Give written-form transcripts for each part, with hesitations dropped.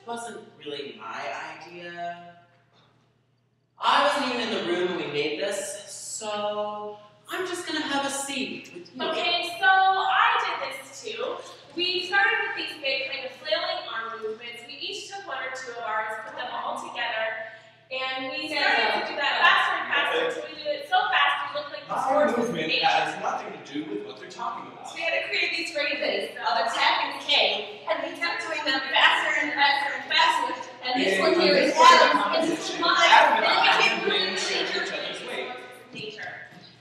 wasn't really my idea. I wasn't even in the room when we made this, so I'm just gonna have a seat with you. Okay, so I did this too. We started with these big kind of flailing arm movements. We each took one or two of ours, put them all together, and we started to do that faster and faster until we did it so fast we looked like the Our horses in movement nature. has nothing to do with what they're talking about. So we had to create these phrases of attack and decay, and we kept doing them faster and faster and faster. And this one here is Adam, and this is mine. Adam and And I it became have been really each other's weight.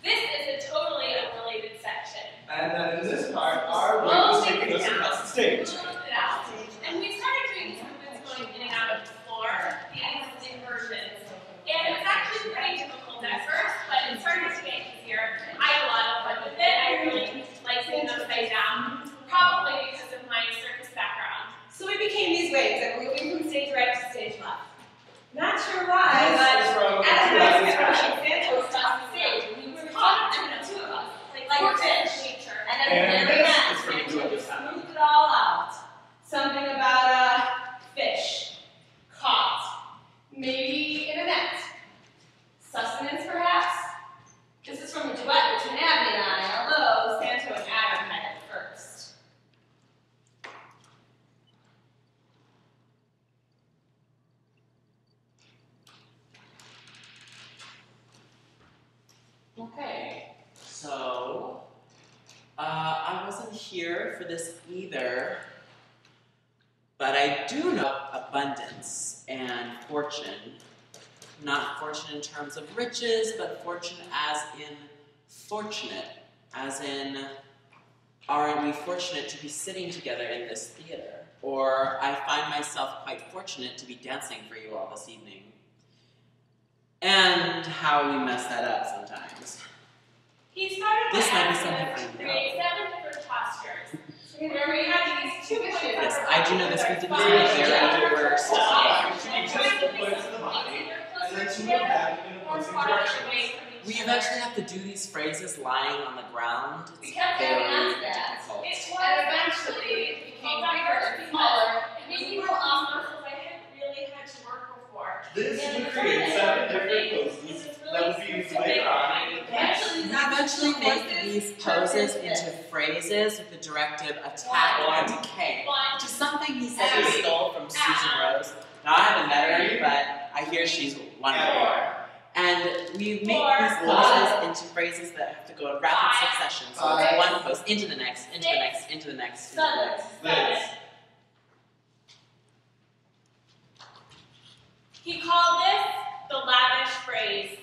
This is a totally unrelated section. And then in this part, our weight was taking us across the stage. We'll look it out. And we started doing these movements going in and out of the floor, these inversions. And it was actually pretty difficult at first, but it started to get easier. I had a lot of fun with it. I really like being upside down, probably because of my circus background. So we became these waves that were moving from stage right to stage left. Not sure why, but What's wrong with Adam two and I items? and Santos stopped the stage. We were caught between the two of us, like fish. And then And very this nice. is from And two we others. smoothed it all out. Something about a fish caught, maybe in a net. Sustenance, perhaps. This is from a duet between Abby and I, although Santo and Adam had it first. Okay, so I wasn't here for this either, but I do know abundance and fortune. Not fortune in terms of riches, but fortune as in fortunate, as in, are we fortunate to be sitting together in this theater? Or I find myself quite fortunate to be dancing for you all this evening. And how we mess that up sometimes. He started This by might be asking something us I to know. create 7 different postures, where we had these 2 fishes. Yes, I do know this. We did this in the very first. Two just points to the body, and then two of them in opposing directions. We eventually have to do these phrases lying on the ground. We It's kept adding on very to that. difficult. And eventually it became bigger and smaller. It made me grow off muscles I hadn't really had to work before. This would create 7 different poses that would be used later on. We eventually make these poses into phrases with the directive attack and decay, which is something he said he stole from Susan Rose. Now I haven't met her, but I hear she's wonderful. And we make these poses into phrases that have to go in rapid succession. So it's one pose into the next, into the next, into the next, into the next. This. He called this the lavish phrase.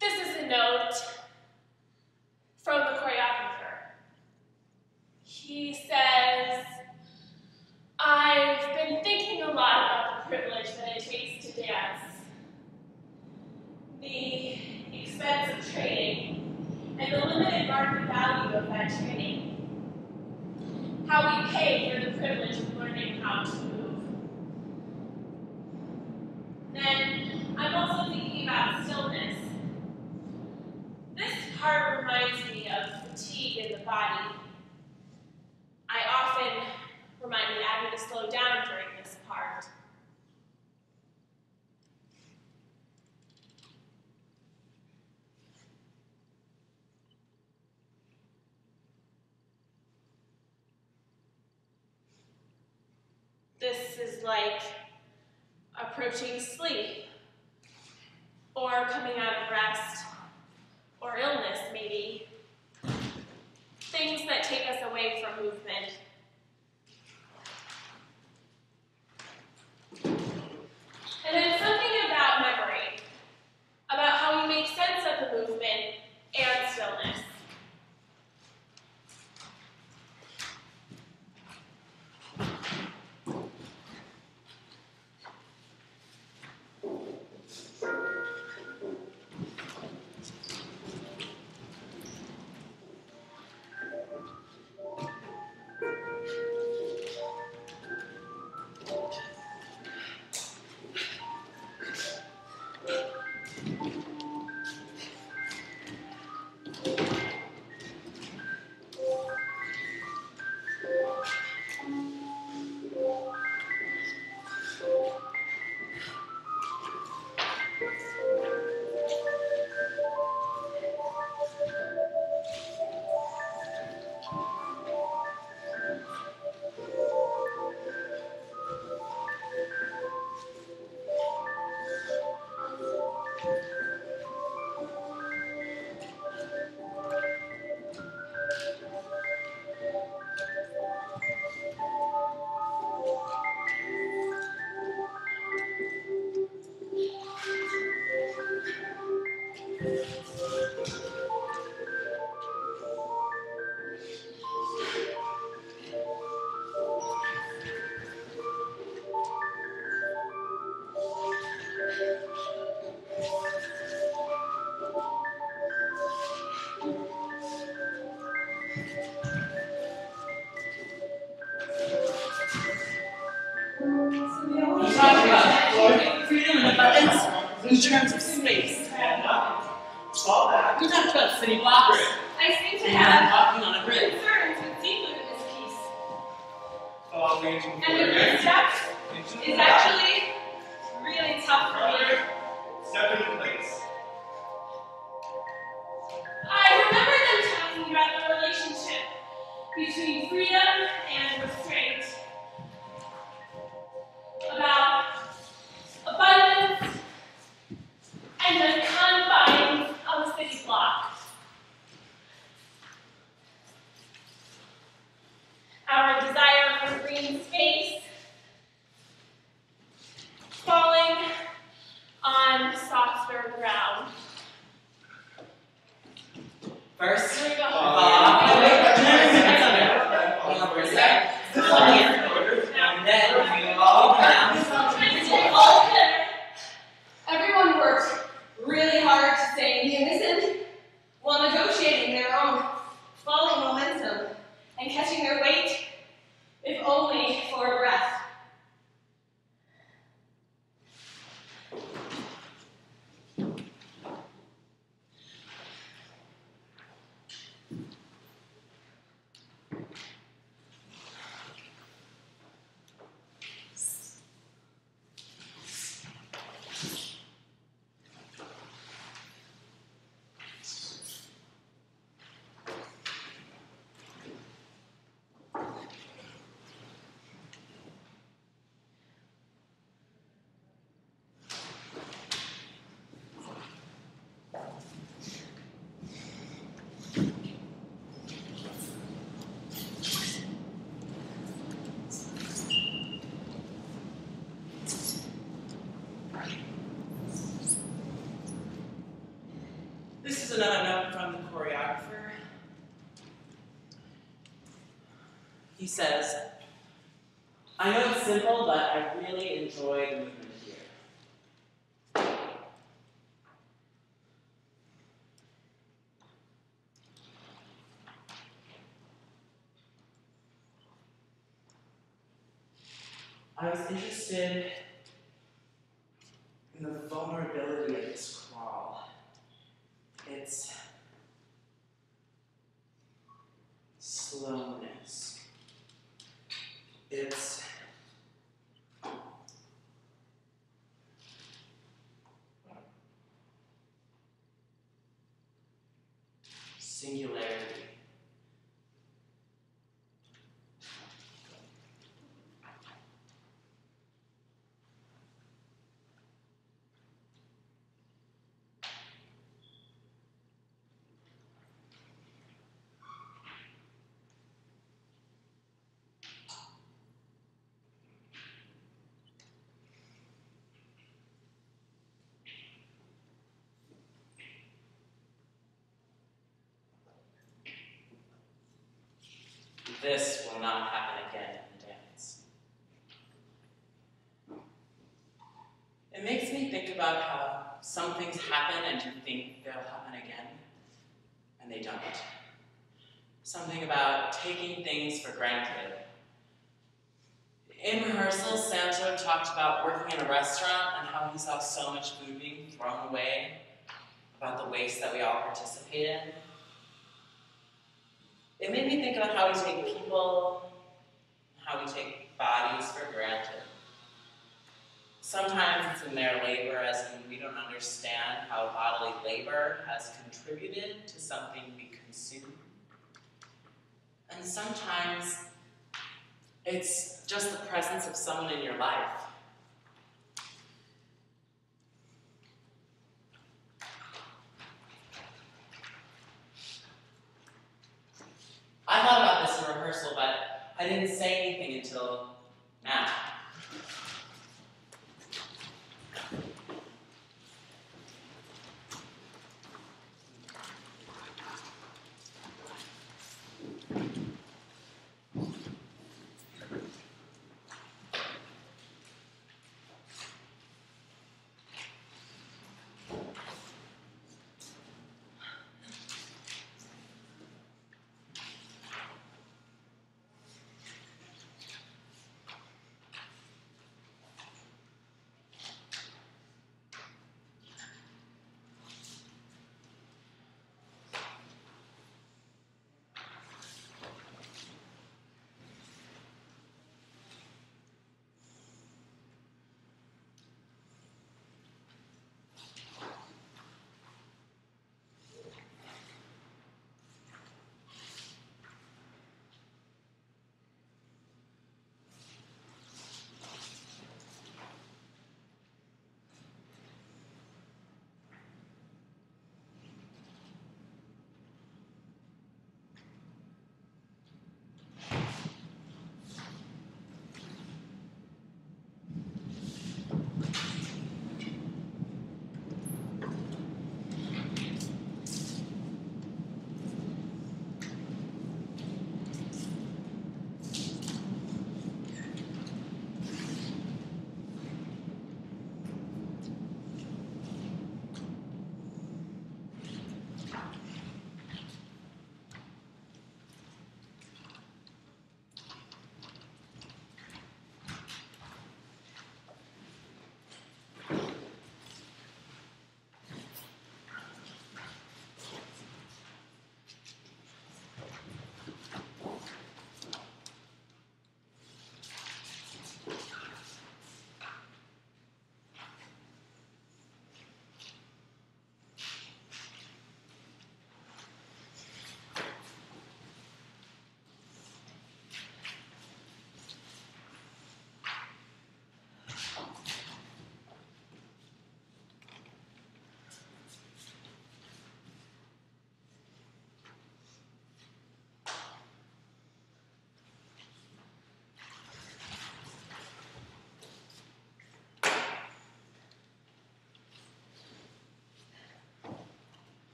This is a note from the choreographer. He says, I've been thinking a lot about the privilege that it takes to dance, the expense of training, and the limited market value of that training. How we pay for the privilege of learning how to move. Then I'm also thinking about stillness. This part reminds me of fatigue in the body. I often reminded Abby to slow down during this part. This is like approaching sleep, or coming out of rest, or illness maybe. Things that take us away from movement. And then something about memory, about how we make sense of the movement and stillness. We talked about freedom and abundance in terms of space. We talked about city blocks I seem to and have walking on a grid. concerns with seafood in this piece. And And the grid step is actually really tough for me. Step into place. I remember them talking about the relationship between freedom and restraint. About abundance and the confines of a city block. Our desire for green space, falling on softer ground. First, Here we go. hold on for a sec. And then we all come down. Sometimes it's all together. Everyone worked really hard to stay in unison while negotiating their own falling momentum and catching their weight, if only for a breath. This is another note from the choreographer. He says, I know it's simple, but I really enjoy the movement here. I was interested in the vulnerability of this crawl. It's slowness. It's singularity. This will not happen again in the dance. It makes me think about how some things happen and you think they'll happen again, and they don't. Something about taking things for granted. In rehearsal, Santo talked about working in a restaurant and how he saw so much food being thrown away, about the waste that we all participate in. It made me think about how we take people, how we take bodies for granted. Sometimes it's in their labor, as in we don't understand how bodily labor has contributed to something we consume. And sometimes it's just the presence of someone in your life. I thought about this in rehearsal, but I didn't say anything until now.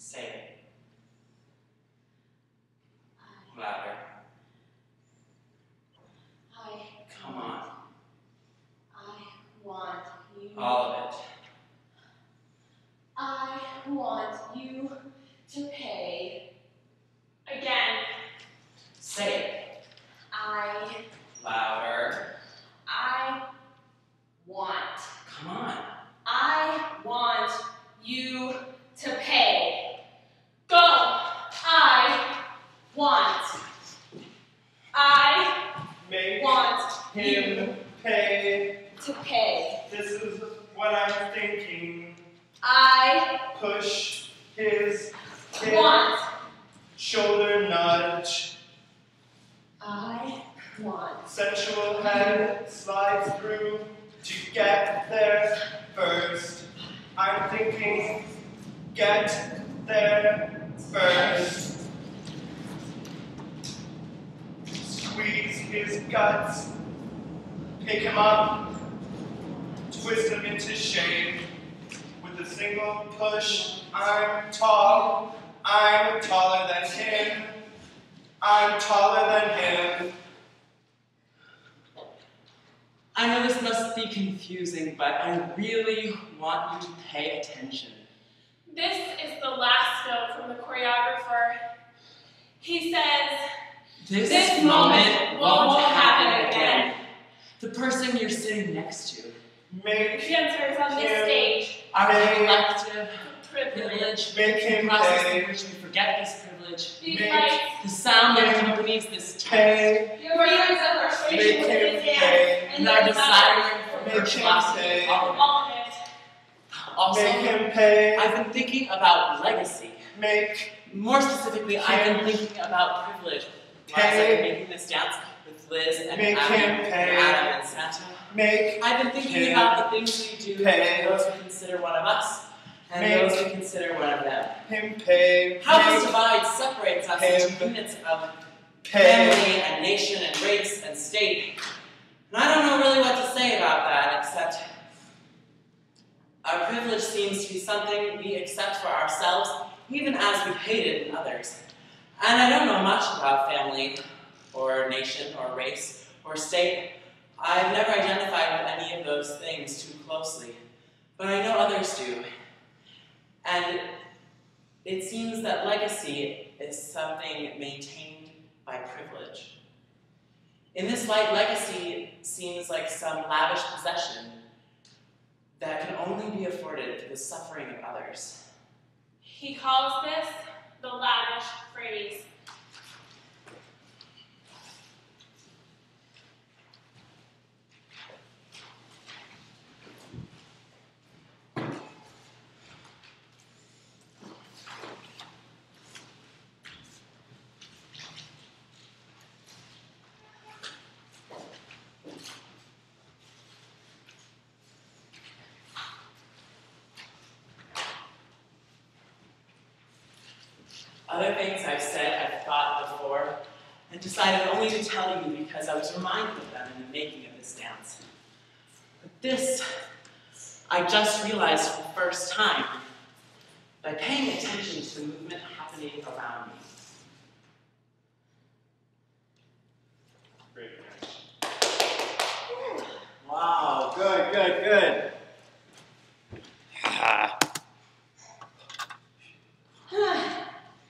Say it. Louder. Come on. I want you. All of it. to pay. This is what I'm thinking. I Push his hip, want. shoulder nudge. I want. Sensual head slides through to get there first. I'm thinking, get there first. Squeeze his guts, pick him up, twist him into shape. With a single push, I'm tall, I'm taller than him, I'm taller than him. I know this must be confusing, but I really want you to pay attention. This is the last note from the choreographer. He says, This moment won't happen again. The person you're sitting next to, Make dancers on this stage, our Pay. collective privilege. privilege, Make him the process pay. in which we forget this privilege, These Make- lights, the sound that Pay. accompanies this text, pay, Your feelings of frustration make with him this dance. pay, and our desire for Make him virtuosity, pay. all of it. all of it. Also, make him pay, I've been thinking about legacy. make More specifically, I've been thinking about privilege. While I've been making this dance with Liz and Make Adam, him and pay. Adam and Santa. make I've been thinking Pay. about the things we do Pay. and those we consider one of us, and Make those we consider one of them. him pay, How this make divide separates us Him. into units of pay, family and nation and race and state. And I don't know really what to say about that, except our privilege seems to be something we accept for ourselves, even as we hate it in others. And I don't know much about family, or nation, or race, or state. I've never identified with any of those things too closely, but I know others do. And it seems that legacy is something maintained by privilege. In this light, legacy seems like some lavish possession that can only be afforded through the suffering of others. He calls this the lavish phrase. Other things I've said, I've thought before, and decided only to tell you because I was reminded of them in the making of this dance. But this, I just realized for the first time by paying attention to the movement happening around me. Great. Wow, good, good, good.